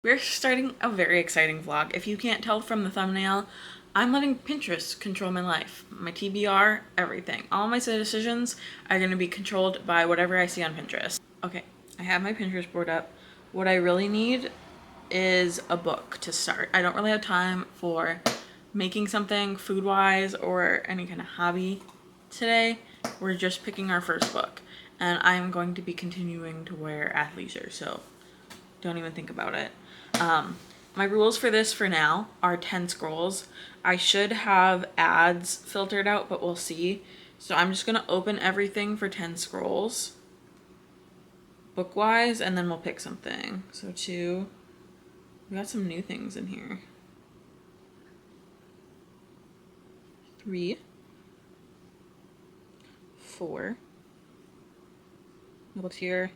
We're starting a very exciting vlog. If you can't tell from the thumbnail, I'm letting Pinterest control my life. My TBR, everything. All my decisions are going to be controlled by whatever I see on Pinterest. Okay, I have my Pinterest board up. What I really need is a book to start. I don't really have time for making something food-wise or any kind of hobby today. We're just picking our first book, and I'm going to be continuing to wear athleisure, so don't even think about it. My rules for this for now are 10 scrolls. I should have ads filtered out, but we'll see. So I'm just gonna open everything for 10 scrolls, book-wise, and then we'll pick something. So 2, we got some new things in here. 3, 4, no books here.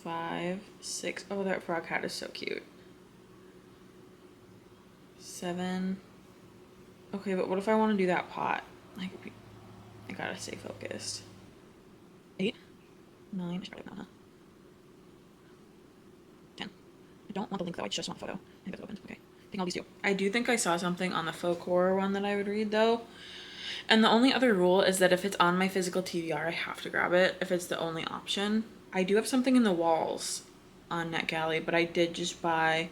5, 6, oh, that frog hat is so cute. 7, okay, but what if I want to do that pot? Like, I gotta stay focused. 8, 9, I should probably not. 10. I don't want the link though, I just want the photo. I think that's open. Okay. I think all these do. I do think I saw something on the faux horror one that I would read though. And the only other rule is that if it's on my physical TBR, I have to grab it if it's the only option. I do have something in the walls on NetGalley, but I did just buy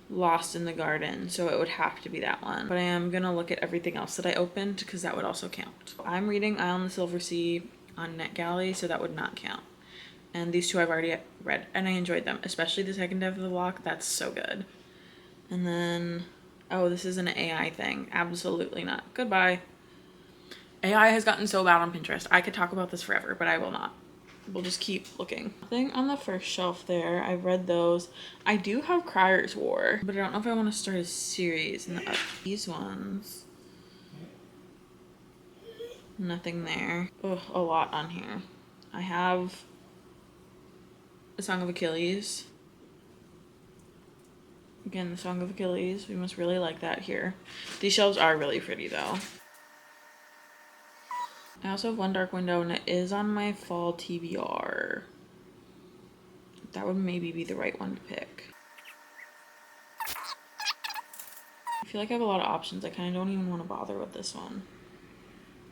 Lost in the Garden, so it would have to be that one. But I am gonna look at everything else that I opened because that would also count. I'm reading Eye on the Silver Sea on NetGalley, so that would not count. And these two I've already read and I enjoyed them, especially the second half of the block. That's so good. And then, oh, this is an AI thing. Absolutely not. Goodbye. AI has gotten so bad on Pinterest. I could talk about this forever, but I will not. We'll just keep looking. Nothing on the first shelf there. I've read those. I do have Cryer's War, but I don't know if I want to start a series. And these ones, nothing there. Ugh, a lot on here. I have The Song of Achilles. Again, The Song of Achilles. We must really like that here. These shelves are really pretty though. I also have One Dark Window, and it is on my fall TBR. That would maybe be the right one to pick. I feel like I have a lot of options. I kind of don't even want to bother with this one.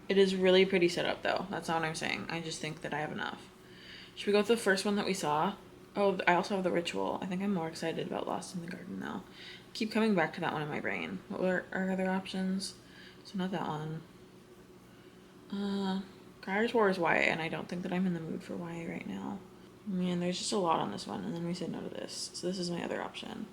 It is really pretty set up though. That's not what I'm saying. I just think that I have enough. Should we go with the first one that we saw? Oh, I also have The Ritual. I think I'm more excited about Lost in the Garden now. Keep coming back to that one in my brain. What were our other options? So not that one. Cryer's War is YA, and I don't think that I'm in the mood for YA right now. Man, there's just a lot on this one, and then we said no to this. So this is my other option.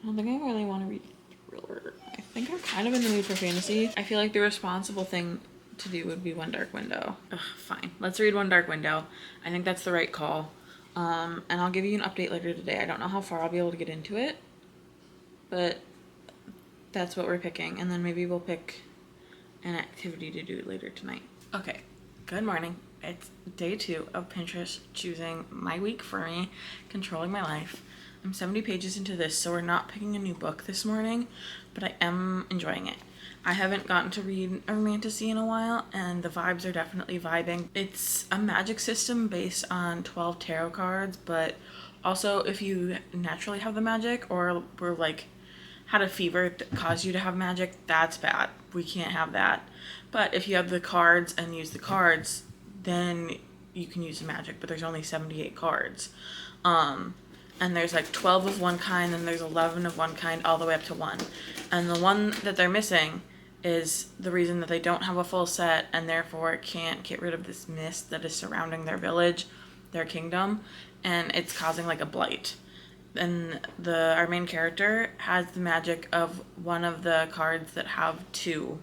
I don't think I really want to read thriller. I think I'm kind of in the mood for fantasy. I feel like the responsible thing to do would be One Dark Window. Ugh, fine. Let's read One Dark Window. I think that's the right call. And I'll give you an update later today. I don't know how far I'll be able to get into it, but that's what we're picking. And then maybe we'll pick an activity to do later tonight. Okay, good morning. It's day 2 of Pinterest choosing my week for me, controlling my life. I'm 70 pages into this, so we're not picking a new book this morning, but I am enjoying it. I haven't gotten to read a romantasy in a while, and the vibes are definitely vibing. It's a magic system based on 12 tarot cards, but also if you naturally have the magic or were like had a fever that caused you to have magic, that's bad. We can't have that. But if you have the cards and use the cards, then you can use the magic, but there's only 78 cards. And there's like 12 of one kind, and there's 11 of one kind, all the way up to 1. And the one that they're missing is the reason that they don't have a full set, and therefore can't get rid of this mist that is surrounding their village, their kingdom, and it's causing like a blight. And our main character has the magic of one of the cards that have 2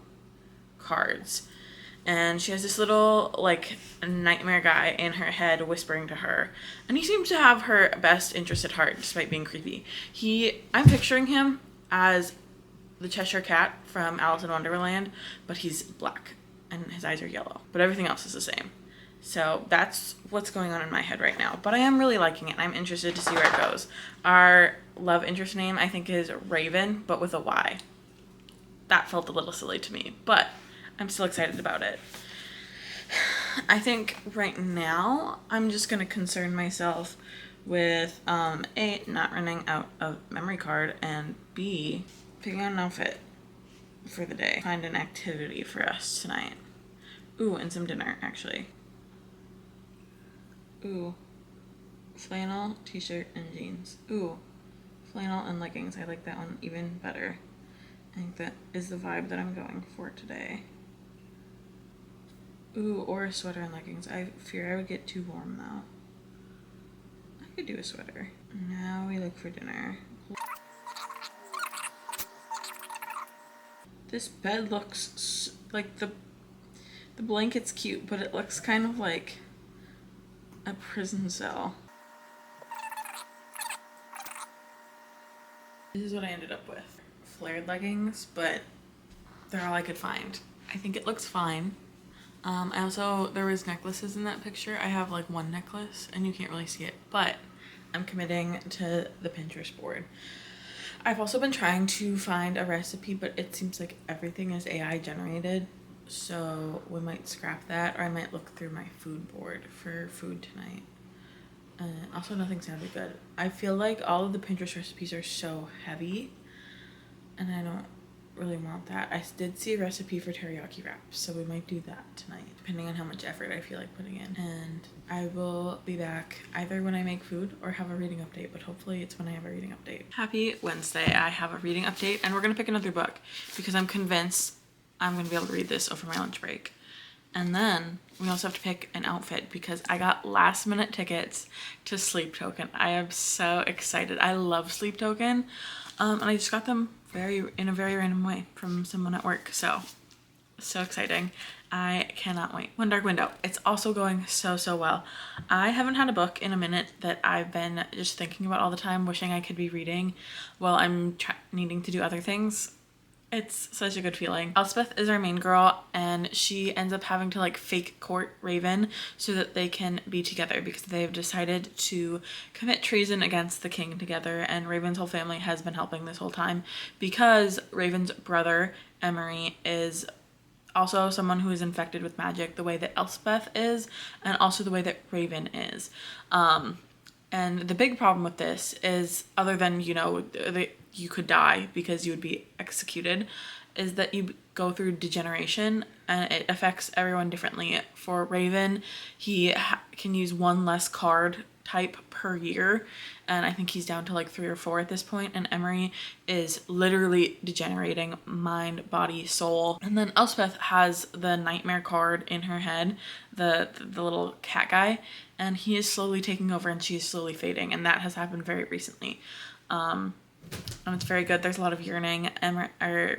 cards. And she has this little, like, nightmare guy in her head whispering to her. And he seems to have her best interest at heart, despite being creepy. I'm picturing him as the Cheshire Cat from Alice in Wonderland, but he's black, and his eyes are yellow. But everything else is the same. So that's what's going on in my head right now. But I am really liking it. I'm interested to see where it goes. Our love interest name, I think, is Raven, but with a Y. That felt a little silly to me, but I'm still excited about it. I think right now I'm just going to concern myself with A, not running out of memory card, and B, picking out an outfit for the day. Find an activity for us tonight. Ooh, and some dinner, actually. Ooh, flannel, t-shirt, and jeans. Ooh, flannel and leggings. I like that one even better. I think that is the vibe that I'm going for today. Ooh, or a sweater and leggings. I fear I would get too warm though. I could do a sweater. Now we look for dinner. This bed looks like the blanket's cute, but it looks kind of like a prison cell. This is what I ended up with. Flared leggings, but they're all I could find. I think it looks fine. There was necklaces in that picture. I have like one necklace and you can't really see it, but I'm committing to the Pinterest board. I've also been trying to find a recipe, but it seems like everything is AI generated. So we might scrap that, or I might look through my food board for food tonight. Also, nothing sounded good. I feel like all of the Pinterest recipes are so heavy, and I don't really want that. I did see a recipe for teriyaki wraps, so we might do that tonight, depending on how much effort I feel like putting in. And I will be back either when I make food or have a reading update, but hopefully it's when I have a reading update. Happy Wednesday. I have a reading update, and we're gonna pick another book because I'm convinced I'm gonna be able to read this over my lunch break. And then we also have to pick an outfit because I got last minute tickets to Sleep Token. I am so excited. I love Sleep Token. And I just got them in a very random way from someone at work. So exciting. I cannot wait. One Dark Window. It's also going so well. I haven't had a book in a minute that I've been just thinking about all the time, wishing I could be reading while I'm needing to do other things. It's such a good feeling. Elspeth is our main girl, and she ends up having to like fake court Raven so that they can be together because they've decided to commit treason against the king together, and Raven's whole family has been helping this whole time because Raven's brother, Emery, is also someone who is infected with magic the way that Elspeth is, and also the way that Raven is. And the big problem with this is, other than, you could die because you would be executed, is that you go through degeneration and it affects everyone differently. For Raven, he can use one less card type per year, and I think he's down to like 3 or 4 at this point. And Emery is literally degenerating mind, body, soul. And then Elspeth has the nightmare card in her head, the little cat guy, and he is slowly taking over and she is slowly fading, and that has happened very recently. And it's very good. There's a lot of yearning.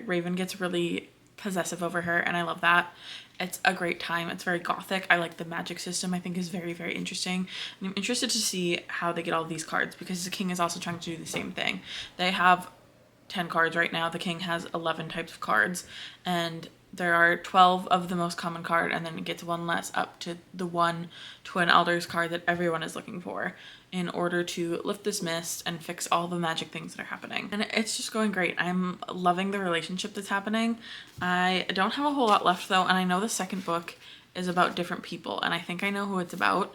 Raven gets really possessive over her, and I love that. It's a great time. It's very gothic. I like the magic system. I think is very, very interesting. And I'm interested to see how they get all of these cards because the king is also trying to do the same thing. They have 10 cards right now. The king has 11 types of cards, and there are 12 of the most common card, and then it gets one less up to the one Twin Elders card that everyone is looking for in order to lift this mist and fix all the magic things that are happening. And it's just going great. I'm loving the relationship that's happening. I don't have a whole lot left though, and I know the second book is about different people, and I think I know who it's about.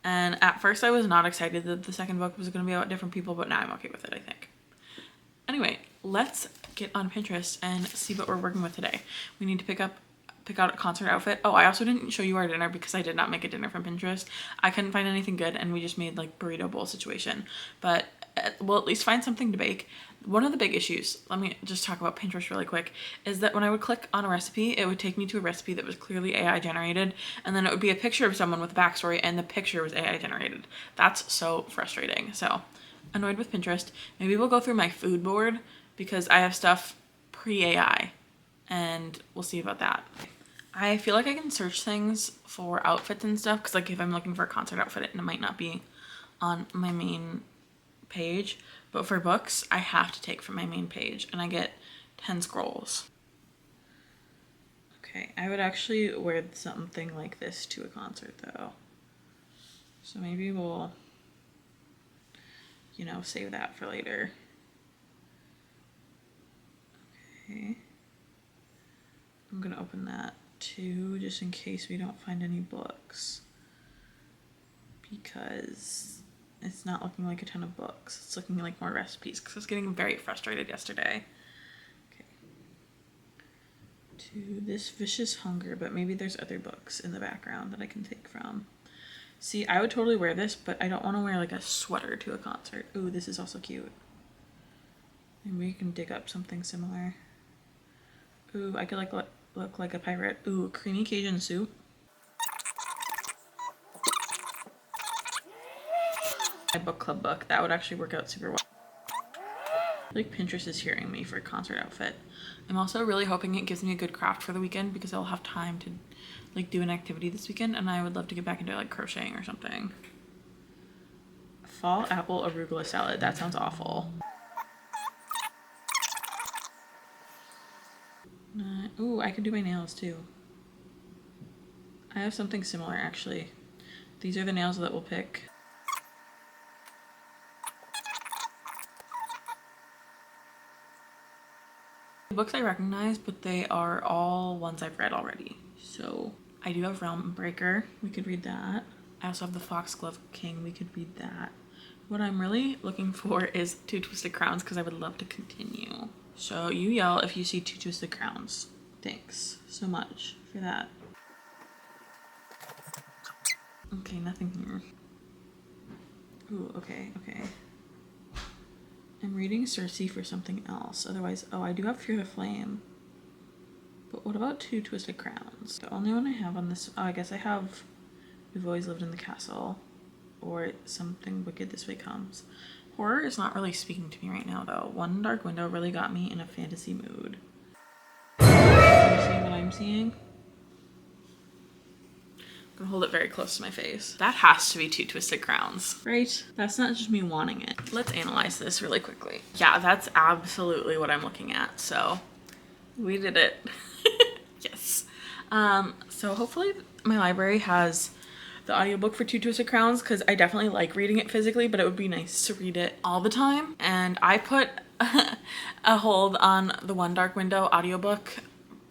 And at first I was not excited that the second book was going to be about different people, but now I'm okay with it, I think. Anyway, let's get on Pinterest and see what we're working with today. We need to pick out a concert outfit. Oh, I also didn't show you our dinner because I did not make a dinner from Pinterest. I couldn't find anything good, and we just made like burrito bowl situation. But we'll at least find something to bake. One of the big issues, let me just talk about Pinterest really quick, is that when I would click on a recipe, it would take me to a recipe that was clearly AI generated, and then it would be a picture of someone with a backstory, and the picture was AI generated. That's so frustrating. So annoyed with Pinterest. Maybe we'll go through my food board because I have stuff pre-AI, and we'll see about that. I feel like I can search things for outfits and stuff because like if I'm looking for a concert outfit, it might not be on my main page, but for books I have to take from my main page, and I get 10 scrolls. Okay, I would actually wear something like this to a concert though, so maybe we'll save that for later. Okay, I'm gonna open that too just in case we don't find any books because it's not looking like a ton of books. It's looking like more recipes because I was getting very frustrated yesterday. Okay. To This Vicious Hunger, but maybe there's other books in the background that I can take from. See, I would totally wear this, but I don't want to wear like a sweater to a concert. Ooh, this is also cute. Maybe you can dig up something similar. Ooh, I could like look like a pirate. Ooh, creamy Cajun soup. My book club book. That would actually work out super well. Like Pinterest is hearing me for a concert outfit. I'm also really hoping it gives me a good craft for the weekend because I'll have time to like do an activity this weekend, and I would love to get back into like crocheting or something. Fall apple arugula salad. That sounds awful. Ooh, I could do my nails too. I have something similar actually. These are the nails that we'll pick. Books I recognize, but they are all ones I've read already. So I do have Realm Breaker. We could read that. I also have The Foxglove King. We could read that. What I'm really looking for is Two Twisted Crowns because I would love to continue. So you yell if you see Two Twisted Crowns. Thanks so much for that. Okay, nothing here. Ooh, okay. I'm reading Cersei for something else. Otherwise, oh, I do have Fear the Flame. But what about Two Twisted Crowns? The only one I have on this, oh, I guess I have We've Always Lived in the Castle or Something Wicked This Way Comes. Horror is not really speaking to me right now though. One Dark Window really got me in a fantasy mood. Are you seeing what I'm seeing? I'm gonna hold it very close to my face. That has to be Two Twisted Crowns, right? That's not just me wanting it. Let's analyze this really quickly. Yeah, that's absolutely what I'm looking at. So we did it. Yes. So hopefully my library has the audiobook for Two Twisted Crowns because I definitely like reading it physically, but it would be nice to read it all the time. And I put a hold on the One Dark Window audiobook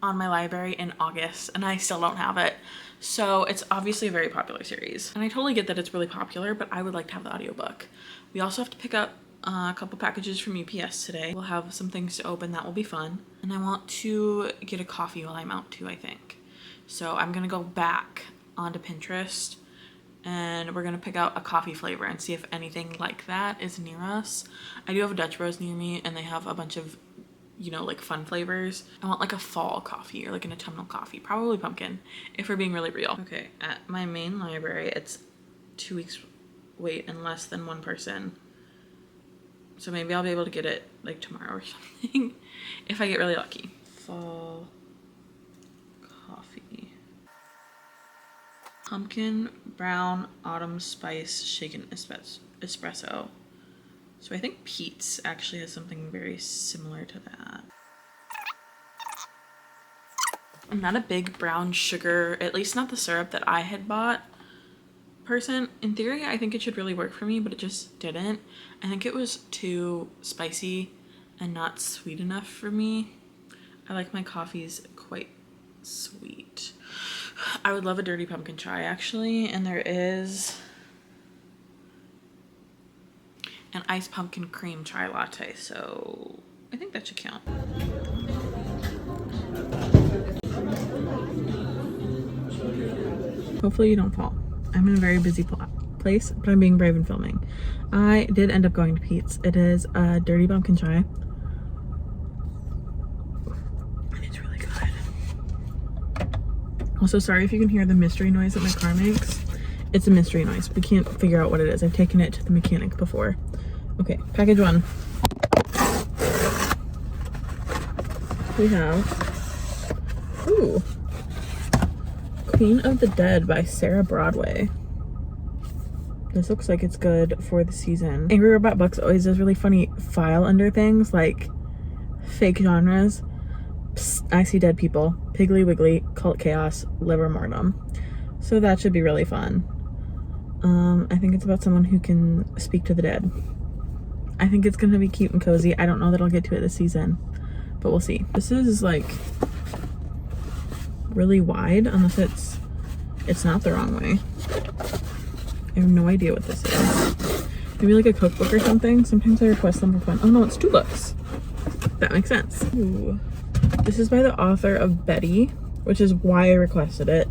on my library in August and I still don't have it. So it's obviously a very popular series. And I totally get that it's really popular, but I would like to have the audiobook. We also have to pick up a couple packages from UPS today. We'll have some things to open. That will be fun. And I want to get a coffee while I'm out too, I think. So I'm gonna go back onto Pinterest and we're gonna pick out a coffee flavor and see if anything like that is near us. I do have a Dutch Bros near me and they have a bunch of, you know, like fun flavors. I want like a fall coffee or like an autumnal coffee, probably pumpkin if we're being really real. Okay, at my main library, it's 2 weeks wait and less than one person. So maybe I'll be able to get it like tomorrow or something if I get really lucky. Fall coffee. Pumpkin, brown, autumn spice, shaken espresso. So I think Pete's actually has something very similar to that. I'm not a big brown sugar, at least not the syrup that I had bought, person. In theory, I think it should really work for me, but it just didn't. I think it was too spicy and not sweet enough for me. I like my coffees quite sweet. I would love a dirty pumpkin chai actually, and there is an iced pumpkin cream chai latte, so I think that should count. Hopefully you don't fall. I'm in a very busy place, but I'm being brave and filming. I did end up going to Pete's. It is a dirty pumpkin chai. And it's really good. Also, sorry if you can hear the mystery noise that my car makes. It's a mystery noise. We can't figure out what it is. I've taken it to the mechanic before. Okay, package one. We have, ooh, Queen of the Dead by Sarah Broadway. This looks like it's good for the season. Angry Robot Books always does really funny file under things like fake genres. Psst, I See Dead People, Piggly Wiggly, Cult Chaos, Liver Mortem. So that should be really fun. I think it's about someone who can speak to the dead. I think it's gonna be cute and cozy. I don't know that I'll get to it this season, but we'll see. This is like really wide, unless it's not the wrong way. I have no idea what this is. maybe like a cookbook or something. Sometimes I request them for fun. Oh no, it's 2 books. That makes sense. Ooh. This is by the author of Betty, which is why I requested it.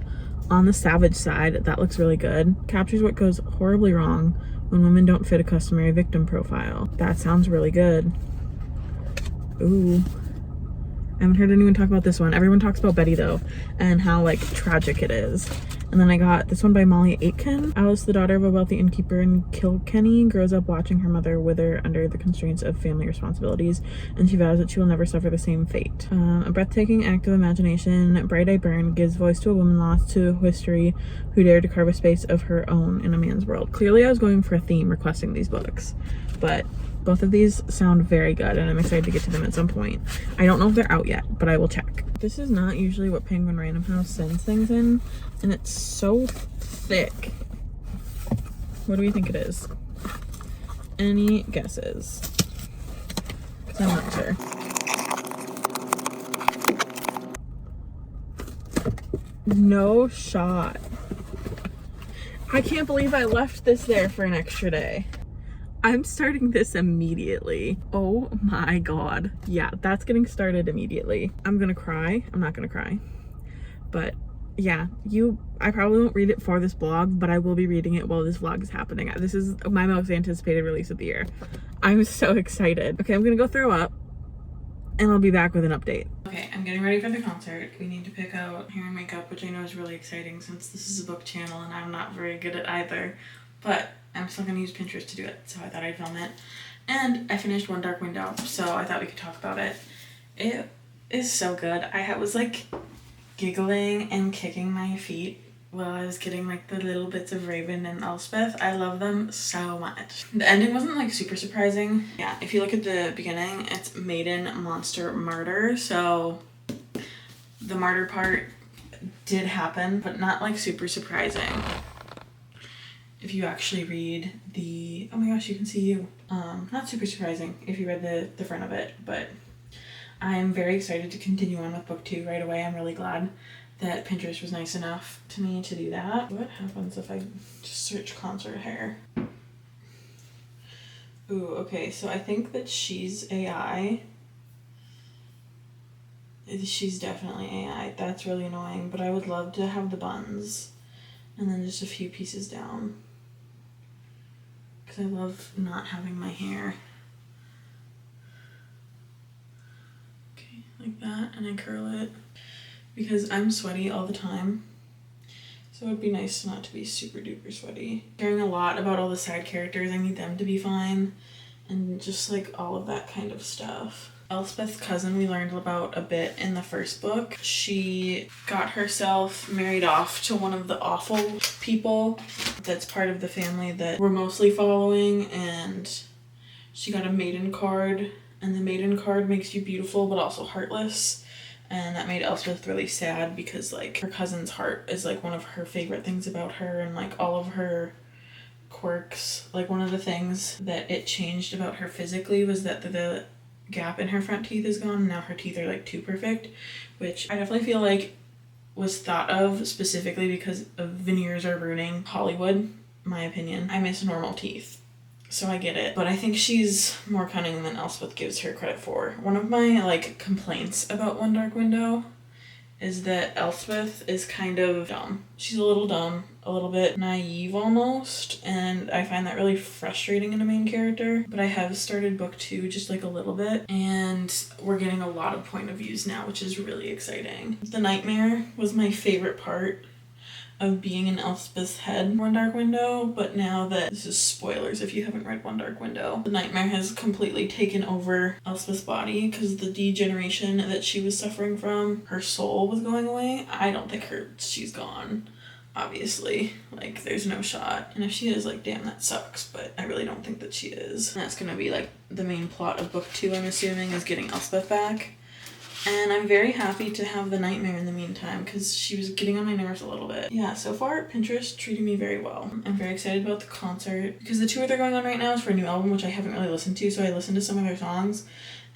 On the Savage Side, that looks really good. Captures what goes horribly wrong when women don't fit a customary victim profile. That sounds really good. Ooh. I haven't heard anyone talk about this one. Everyone talks about Betty though, and how like tragic it is. And then I got this one by Molly Aitken. Alice, the daughter of a wealthy innkeeper in Kilkenny, grows up watching her mother wither under the constraints of family responsibilities, and she vows that she will never suffer the same fate. A breathtaking act of imagination, Bright Eye Byrne gives voice to a woman lost to history who dared to carve a space of her own in a man's world. Clearly I was going for a theme requesting these books, but both of these sound very good, and I'm excited to get to them at some point. I don't know if they're out yet, but I will check. This is not usually what Penguin Random House sends things in, and it's so thick. What do we think it is? Any guesses? Because I'm not sure. No shot. I can't believe I left this there for an extra day. I'm starting this immediately. Oh my god. Yeah, that's getting started immediately. I'm gonna cry. I'm not gonna cry. But yeah, I probably won't read it for this vlog, but I will be reading it while this vlog is happening. This is my most anticipated release of the year. I'm so excited. Okay, I'm gonna go throw up and I'll be back with an update. Okay, I'm getting ready for the concert. We need to pick out hair and makeup, which I know is really exciting since this is a book channel and I'm not very good at either. But I'm still gonna use Pinterest to do it, so I thought I'd film it. And I finished One Dark Window, so I thought we could talk about it. It is so good. I was like giggling and kicking my feet while I was getting like the little bits of Raven and Elspeth. I love them so much. The ending wasn't like super surprising. Yeah, if you look at the beginning, it's Maiden, Monster, Martyr. So the martyr part did happen, but not like super surprising. If you actually read the, oh my gosh, you can see you. Not super surprising if you read the front of it, but I'm very excited to continue on with book 2 right away. I'm really glad that Pinterest was nice enough to me to do that. What happens if I just search concert hair? Ooh, okay, so I think that she's AI. She's definitely AI. That's really annoying, but I would love to have the buns and then just a few pieces down. Because I love not having my hair. Okay, like that, and I curl it. Because I'm sweaty all the time. So it'd be nice not to be super duper sweaty. Caring a lot about all the side characters, I need them to be fine. And just like all of that kind of stuff. Elspeth's cousin we learned about a bit in the first book. She got herself married off to one of the awful people that's part of the family that we're mostly following, and she got a maiden card, and the maiden card makes you beautiful but also heartless, and that made Elspeth really sad because like her cousin's heart is like one of her favorite things about her, and like all of her quirks. Like one of the things that it changed about her physically was that the gap in her front teeth is gone, and now her teeth are like too perfect, which I definitely feel like was thought of specifically because of veneers are ruining Hollywood, my opinion. I miss normal teeth, so I get it, but I think she's more cunning than Elspeth gives her credit for. One of my like complaints about One Dark Window is that Elspeth is kind of dumb. She's a little dumb, a little bit naive almost, and I find that really frustrating in a main character. But I have started book 2 just like a little bit, and we're getting a lot of point of views now, which is really exciting. The nightmare was my favorite part of being in Elspeth's head, One Dark Window, but now that, this is spoilers if you haven't read One Dark Window, the nightmare has completely taken over Elspeth's body because the degeneration that she was suffering from, her soul was going away. I don't think she's gone, obviously. Like, there's no shot. And if she is, like, damn, that sucks, but I really don't think that she is. And that's gonna be, like, the main plot of book 2, I'm assuming, is getting Elspeth back. And I'm very happy to have the nightmare in the meantime because she was getting on my nerves a little bit. Yeah, so far Pinterest treated me very well. I'm very excited about the concert because the tour they're going on right now is for a new album, which I haven't really listened to, so I listened to some of their songs,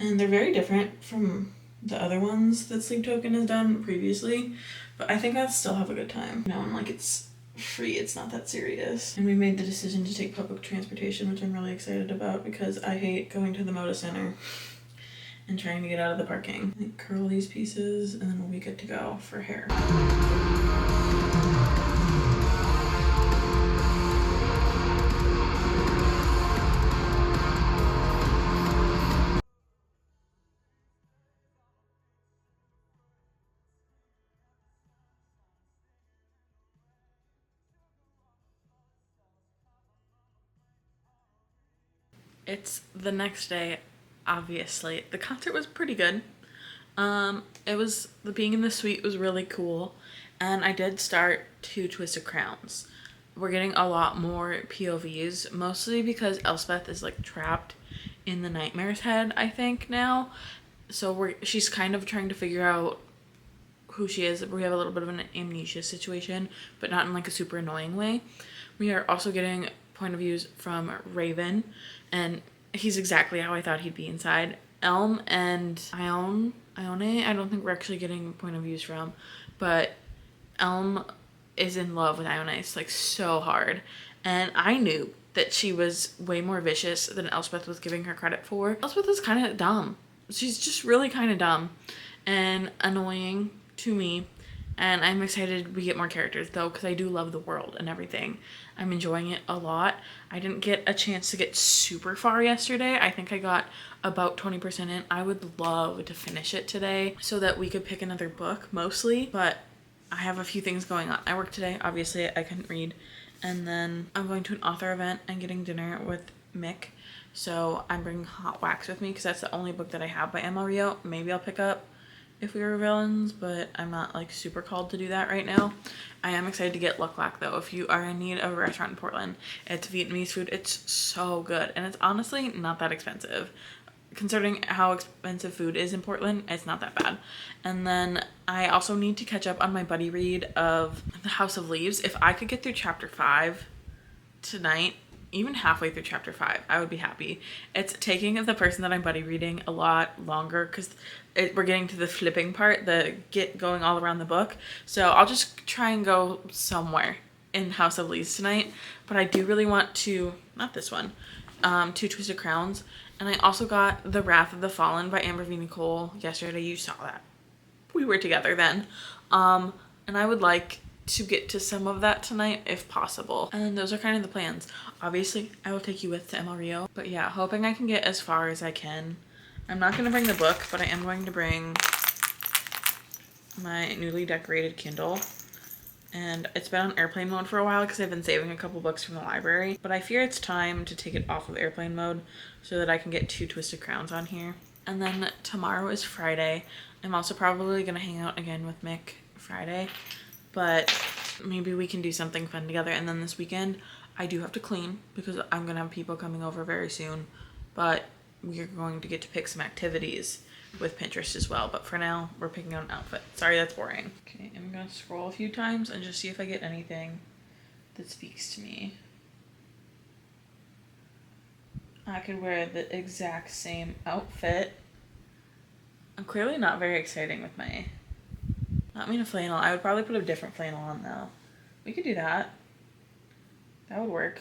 and they're very different from the other ones that Sleep Token has done previously, but I think I'll still have a good time. You know, and like it's free. It's not that serious. And we made the decision to take public transportation, which I'm really excited about because I hate going to the Moda Center and trying to get out of the parking. Like curl these pieces and then we'll be good to go for hair. It's the next day, obviously. The concert was pretty good. It was, the being in the suite was really cool. And I did start 2 Twisted Crowns. We're getting a lot more POVs, mostly because Elspeth is like trapped in the nightmare's head, I think, now. So she's kind of trying to figure out who she is. We have a little bit of an amnesia situation, but not in like a super annoying way. We are also getting point of views from Raven, and he's exactly how I thought he'd be inside. Elm and Ione, I don't think we're actually getting point of views from, but Elm is in love with Ione. It's like so hard. And I knew that she was way more vicious than Elspeth was giving her credit for. Elspeth is kind of dumb. She's just really kind of dumb and annoying to me. And I'm excited we get more characters though, because I do love the world and everything. I'm enjoying it a lot. I didn't get a chance to get super far yesterday. I think I got about 20% in. I would love to finish it today so that we could pick another book mostly, but I have a few things going on. I work today, obviously I couldn't read. And then I'm going to an author event and getting dinner with Mick. So I'm bringing Hot Wax with me because that's the only book that I have by Emma Rio. Maybe I'll pick up If We Were Villains, but I'm not like super called to do that right now. I am excited to get Luk Lak though. If you are in need of a restaurant in Portland, it's Vietnamese food. It's so good and it's honestly not that expensive. Considering how expensive food is in Portland, it's not that bad. And then I also need to catch up on my buddy read of The House of Leaves. If I could get through chapter 5 tonight, even halfway through chapter 5, I would be happy. It's taking the person that I'm buddy reading a lot longer because we're getting to the flipping part, the get going all around the book. So I'll just try and go somewhere in House of Leaves tonight. But I do really want to, not this one, 2 Twisted Crowns. And I also got The Wrath of the Fallen by Amber V. Nicole yesterday. You saw that. We were together then. And I would like to get to some of that tonight if possible. And those are kind of the plans. Obviously, I will take you with to Emma Rio. But yeah, hoping I can get as far as I can. I'm not going to bring the book, but I am going to bring my newly decorated Kindle. And it's been on airplane mode for a while because I've been saving a couple books from the library. But I fear it's time to take it off of airplane mode so that I can get 2 Twisted Crowns on here. And then tomorrow is Friday. I'm also probably going to hang out again with Mick Friday. But maybe we can do something fun together. And then this weekend, I do have to clean because I'm going to have people coming over very soon. But we're going to get to pick some activities with Pinterest as well. But for now, we're picking out an outfit. Sorry, that's boring. Okay, I'm going to scroll a few times and just see if I get anything that speaks to me. I could wear the exact same outfit. I'm clearly not very exciting with my... Not mean a flannel. I would probably put a different flannel on though. We could do that. That would work.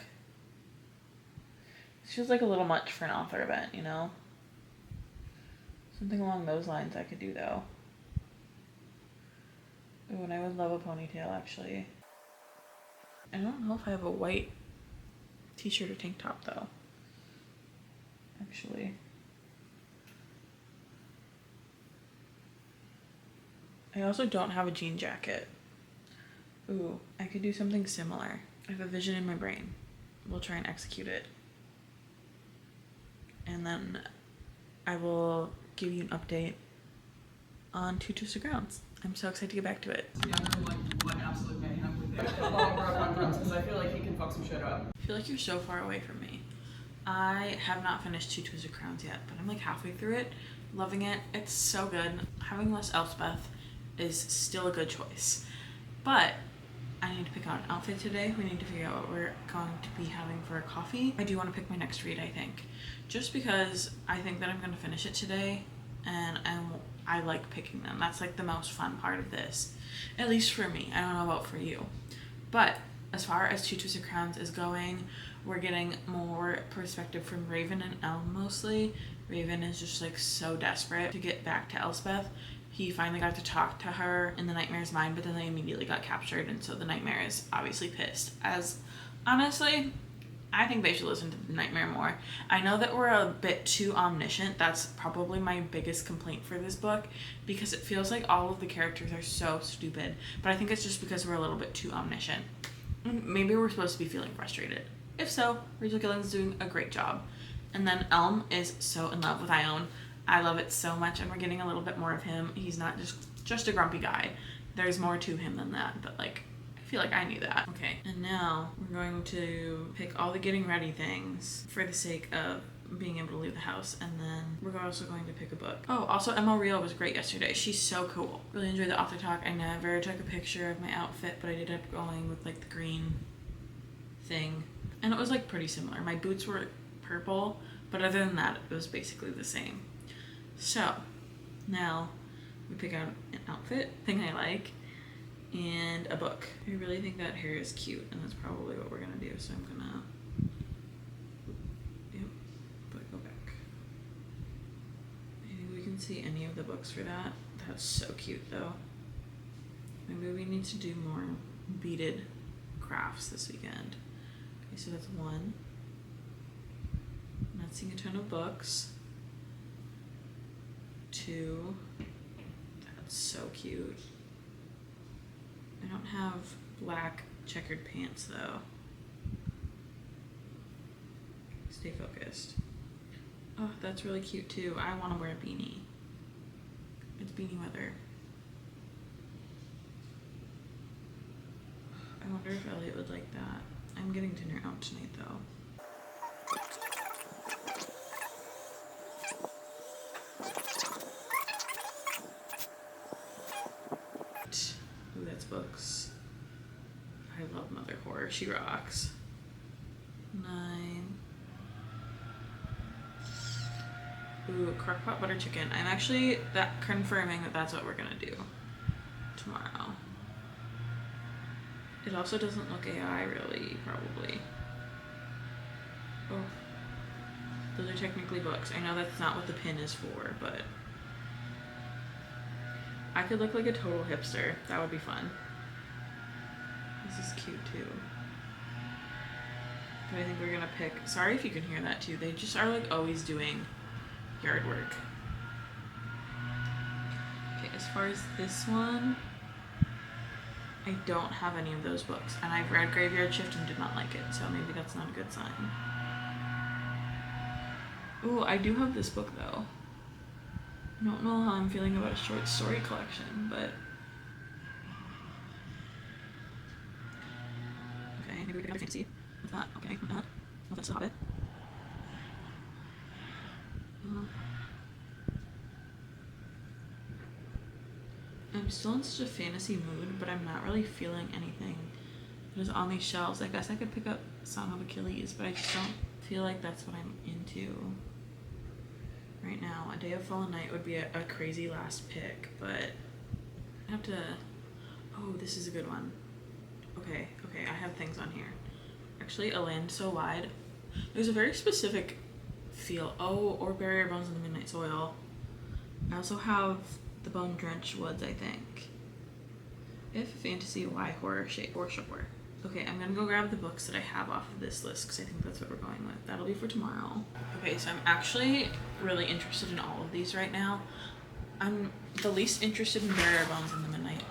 This feels like a little much for an author event, you know? Something along those lines I could do though. Ooh, and I would love a ponytail actually. I don't know if I have a white t-shirt or tank top though. Actually. I also don't have a jean jacket. Ooh, I could do something similar. I have a vision in my brain. We'll try and execute it. And then I will give you an update on 2 Twisted Crowns. I'm so excited to get back to it. Yeah, like absolute mayhem with it. Because I feel like he can fuck some shit up. I feel like you're so far away from me. I have not finished 2 Twisted Crowns yet, but I'm like halfway through it. Loving it. It's so good. Having less Elspeth is still a good choice. But I need to pick out an outfit today. We need to figure out what we're going to be having for a coffee. I do want to pick my next read, I think. Just because I think that I'm going to finish it today. And I like picking them. That's like the most fun part of this. At least for me. I don't know about for you. But As far as Two Twisted Crowns is going, we're getting more perspective from Raven and Elm mostly. Raven is just like so desperate to get back to Elspeth. He finally got to talk to her in the Nightmare's mind, but then they immediately got captured, and so the Nightmare is obviously pissed. As honestly, I think they should listen to the Nightmare more. I know that we're a bit too omniscient. That's probably my biggest complaint for this book, because it feels like all of the characters are so stupid, but I think it's just because we're a little bit too omniscient. Maybe we're supposed to be feeling frustrated. If so, Rachel Gilling's doing a great job. And then Elm is so in love with Ione. I love it so much, and we're getting a little bit more of him. He's not just a grumpy guy. There's more to him than that, but like, I feel like I knew that. Okay, and now we're going to pick all the getting ready things for the sake of being able to leave the house, and then we're also going to pick a book. Oh, also Emma Rio was great yesterday. She's so cool. Really enjoyed the author talk. I never took a picture of my outfit, but I did end up going with like the green thing, and it was like pretty similar. My boots were purple, but other than that, it was basically the same. So now we pick out an outfit, thing I like, and a book. I really think that hair is cute, and that's probably what we're gonna do. So I'm gonna, yep, but go back. I think we can see any of the books for that. That's so cute though. Maybe we need to do more beaded crafts this weekend. Okay, so that's one. Not seeing a ton of books. Two. That's so cute. I don't have black checkered pants though. Stay focused. Oh, that's really cute too. I want to wear a beanie. It's beanie weather. I wonder if Elliot would like that. I'm getting dinner out tonight though. Ooh, that's books. I love Mother Horror. She rocks. 9. Ooh, crockpot butter chicken. I'm actually confirming that that's what we're gonna do tomorrow. It also doesn't look AI really, probably. Oh, those are technically books. I know that's not what the pin is for, but I could look like a total hipster. That would be fun. This is cute too. But I think we're gonna pick, sorry if you can hear that too. They just are like always doing yard work. Okay, as far as this one, I don't have any of those books, and I've read Graveyard Shift and did not like it, so maybe that's not a good sign. Ooh, I do have this book though. I don't know how I'm feeling about a short story collection, but okay, maybe we can have a fantasy with that. Okay, with that. Oh, that's The Hobbit. I'm still in such a fantasy mood, but I'm not really feeling anything that is on these shelves. I guess I could pick up Song of Achilles, but I just don't feel like that's what I'm into right now. A Day of Fallen Night would be a crazy last pick, but I have to, oh, this is a good one. Okay, I have things on here. Actually, A Land So Wide. There's a very specific feel. Oh, or Bury Our Bones in the Midnight Soil. I also have The Bone Drenched Woods, I think. If fantasy, why horror, shape, or sure. Okay, I'm gonna go grab the books that I have off of this list because I think that's what we're going with. That'll be for tomorrow. Okay, so I'm actually really interested in all of these right now. I'm the least interested in Bury Our Bones in the Midnight.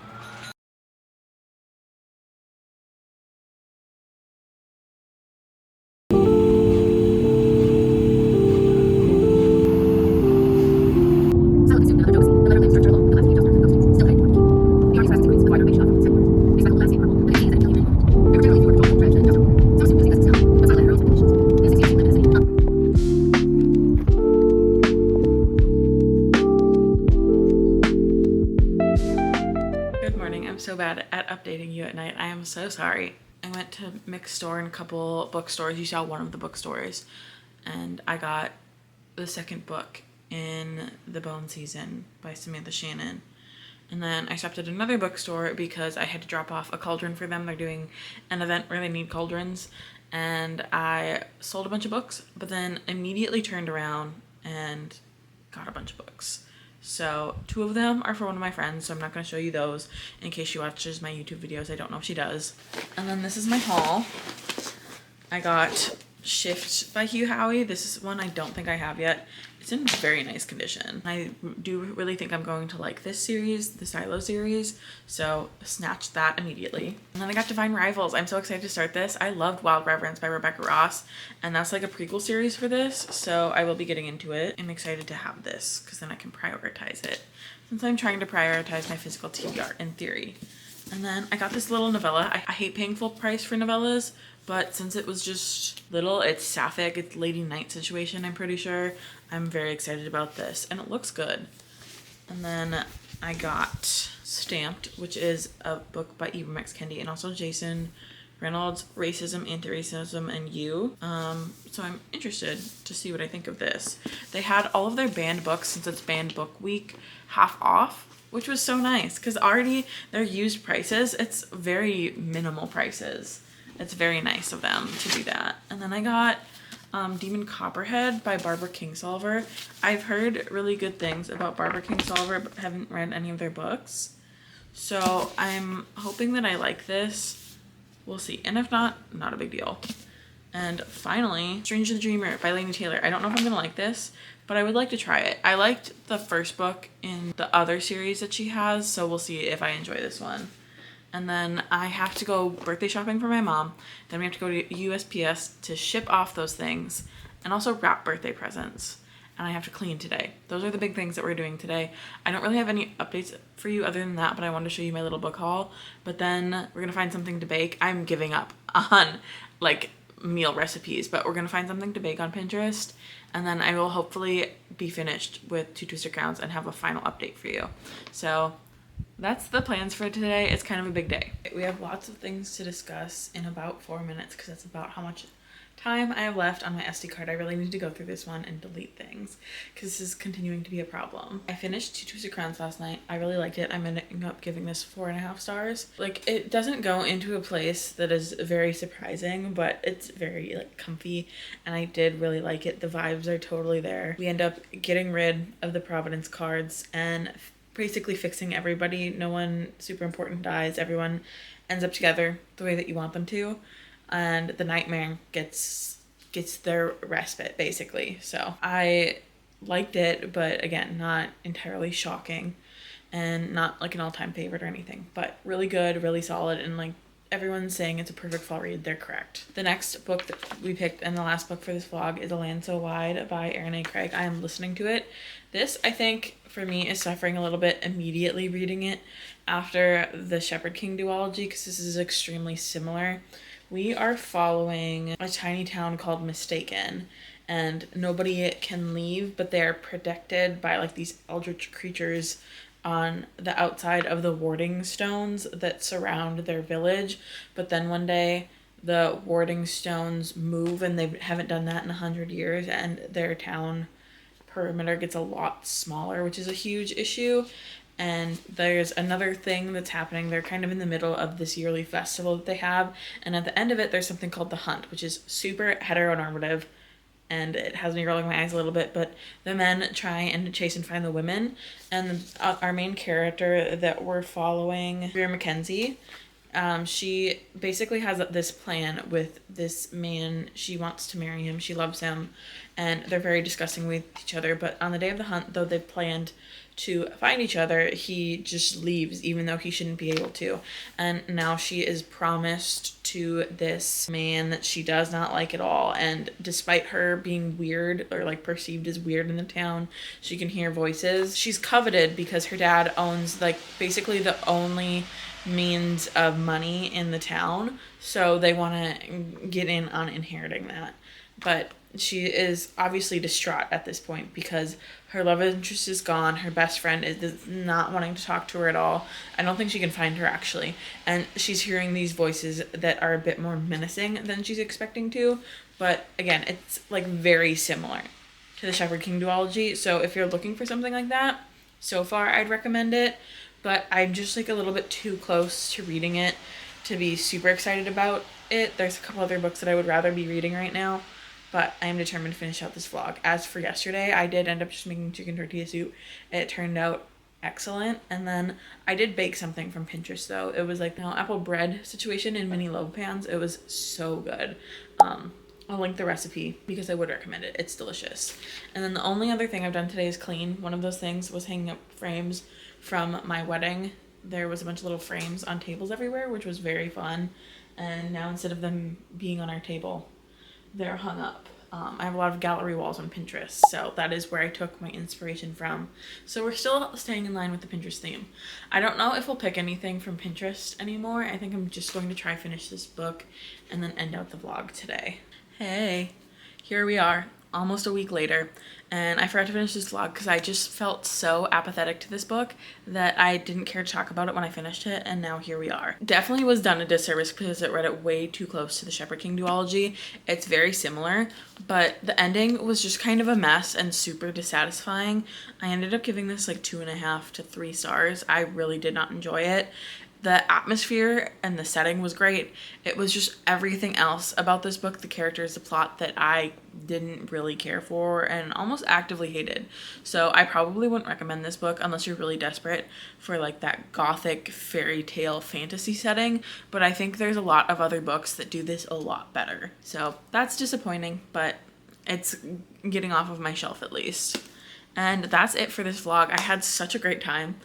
So bad at updating you at night. I am so sorry. I went to Mick's store and a couple bookstores. You saw one of the bookstores, and I got the second book in The Bone Season by Samantha Shannon, And then I stopped at another bookstore because I had to drop off a cauldron for them. They're doing an event where they need cauldrons. And I sold a bunch of books, but then immediately turned around and got a bunch of books. So 2 of them are for one of my friends, so I'm not going to show you those in case she watches my YouTube videos. I don't know if she does. And then this is my haul. I got Shift by Hugh Howey. This is one I don't think I have yet. It's in very nice condition. I do really think I'm going to like this series, the Silo series, so snatched that immediately. And then I got Divine Rivals. I'm so excited to start this. I loved Wild Reverence by Rebecca Ross, and that's like a prequel series for this, so I will be getting into it. I'm excited to have this because then I can prioritize it, since I'm trying to prioritize my physical TBR in theory. And then I got this little novella. I hate paying full price for novellas, but since it was just little, it's sapphic, it's Lady Night situation, I'm pretty sure. I'm very excited about this, and it looks good. And then I got Stamped, which is a book by Max Kendi and also Jason Reynolds, Racism, Anti-Racism, and You. So I'm interested to see what I think of this. They had all of their banned books, since it's banned book week, half off, which was so nice, because already their used prices, it's very minimal prices. It's very nice of them to do that. And then I got Demon Copperhead by Barbara Kingsolver. I've heard really good things about Barbara Kingsolver, but haven't read any of their books. So I'm hoping that I like this. We'll see. And if not, not a big deal. And finally, Strange the Dreamer by Laini Taylor. I don't know if I'm going to like this, but I would like to try it. I liked the first book in the other series that she has, so we'll see if I enjoy this one. And then I have to go birthday shopping for my mom. Then we have to go to USPS to ship off those things and also wrap birthday presents. And I have to clean today. Those are the big things that we're doing today. I don't really have any updates for you other than that, but I wanted to show you my little book haul. But then we're going to find something to bake. I'm giving up on like meal recipes, but we're going to find something to bake on Pinterest. And then I will hopefully be finished with 2 Twister Crowns and have a final update for you. So that's the plans for today. It's kind of a big day. We have lots of things to discuss in about 4 minutes because that's about how much time I have left on my SD card. I really need to go through this one and delete things because this is continuing to be a problem. I finished 2 Twisted Crowns last night. I really liked it. I'm ending up giving this 4.5 stars. Like, it doesn't go into a place that is very surprising, but it's very like comfy, and I did really like it. The vibes are totally there. We end up getting rid of the Providence cards and basically fixing everybody. No one super important dies. Everyone ends up together the way that you want them to, and the nightmare gets their respite basically. So I liked it, but again, not entirely shocking and not like an all-time favorite or anything, but really good, really solid, and like everyone's saying it's a perfect fall read. They're correct. The next book that we picked and the last book for this vlog is A Land So Wide by Erin A. Craig. I am listening to it. This, I think, for me, is suffering a little bit immediately reading it after the Shepherd King duology, because this is extremely similar. We are following a tiny town called Mistaken, and nobody can leave, but they're protected by like these eldritch creatures on the outside of the warding stones that surround their village. But then one day the warding stones move, and they haven't done that in 100 years, and their town perimeter gets a lot smaller, which is a huge issue. And there's another thing that's happening. They're kind of in the middle of this yearly festival that they have, and at the end of it there's something called the Hunt, which is super heteronormative, and it has me rolling my eyes a little bit, but the men try and chase and find the women. And our main character that we're following, Greer Mackenzie, she basically has this plan with this man. She wants to marry him. She loves him, and they're very disgusting with each other. But on the day of the hunt, though they've planned to find each other, he just leaves, even though he shouldn't be able to. And now she is promised to this man that she does not like at all. And despite her being weird, or like perceived as weird in the town, she can hear voices. She's coveted because her dad owns like basically the only means of money in the town, so they want to get in on inheriting that. But she is obviously distraught at this point because her love interest is gone. Her best friend is not wanting to talk to her at all. I don't think she can find her, actually. And she's hearing these voices that are a bit more menacing than she's expecting to. But again, it's like very similar to the Shepherd King duology. So if you're looking for something like that, so far I'd recommend it. but I'm just like a little bit too close to reading it to be super excited about it. There's a couple other books that I would rather be reading right now, but I am determined to finish out this vlog. As for yesterday, I did end up just making chicken tortilla soup. It turned out excellent. And then I did bake something from Pinterest though. It was like an apple bread situation in mini loaf pans. It was so good. I'll link the recipe because I would recommend it. It's delicious. And then the only other thing I've done today is clean. One of those things was hanging up frames from my wedding. There was a bunch of little frames on tables everywhere, which was very fun. And now instead of them being on our table, they're hung up. I have a lot of gallery walls on Pinterest, so that is where I took my inspiration from. So we're still staying in line with the Pinterest theme. I don't know if we'll pick anything from Pinterest anymore. I think I'm just going to try finish this book and then end out the vlog today. Hey, here we are, almost a week later, and I forgot to finish this vlog because I just felt so apathetic to this book that I didn't care to talk about it when I finished it, and now here we are. Definitely was done a disservice because it read it way too close to the Shepherd King duology. It's very similar, but the ending was just kind of a mess and super dissatisfying. I ended up giving this like 2.5 to 3 stars. I really did not enjoy it. The atmosphere and the setting was great. It was just everything else about this book, the characters, the plot, that I didn't really care for and almost actively hated. So I probably wouldn't recommend this book unless you're really desperate for like that gothic fairy tale fantasy setting. But I think there's a lot of other books that do this a lot better. So that's disappointing, but it's getting off of my shelf at least. And that's it for this vlog. I had such a great time.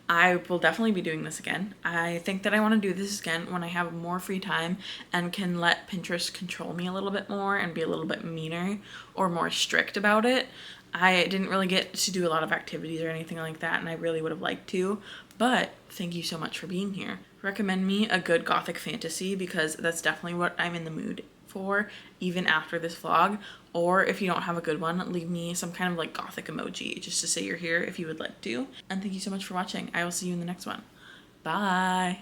I will definitely be doing this again. I think that I want to do this again when I have more free time and can let Pinterest control me a little bit more and be a little bit meaner or more strict about it. I didn't really get to do a lot of activities or anything like that, and I really would have liked to, but thank you so much for being here. Recommend me a good gothic fantasy because that's definitely what I'm in the mood for even after this vlog. Or if you don't have a good one, leave me some kind of like gothic emoji just to say you're here if you would like to. And thank you so much for watching. I will see you in the next one. Bye.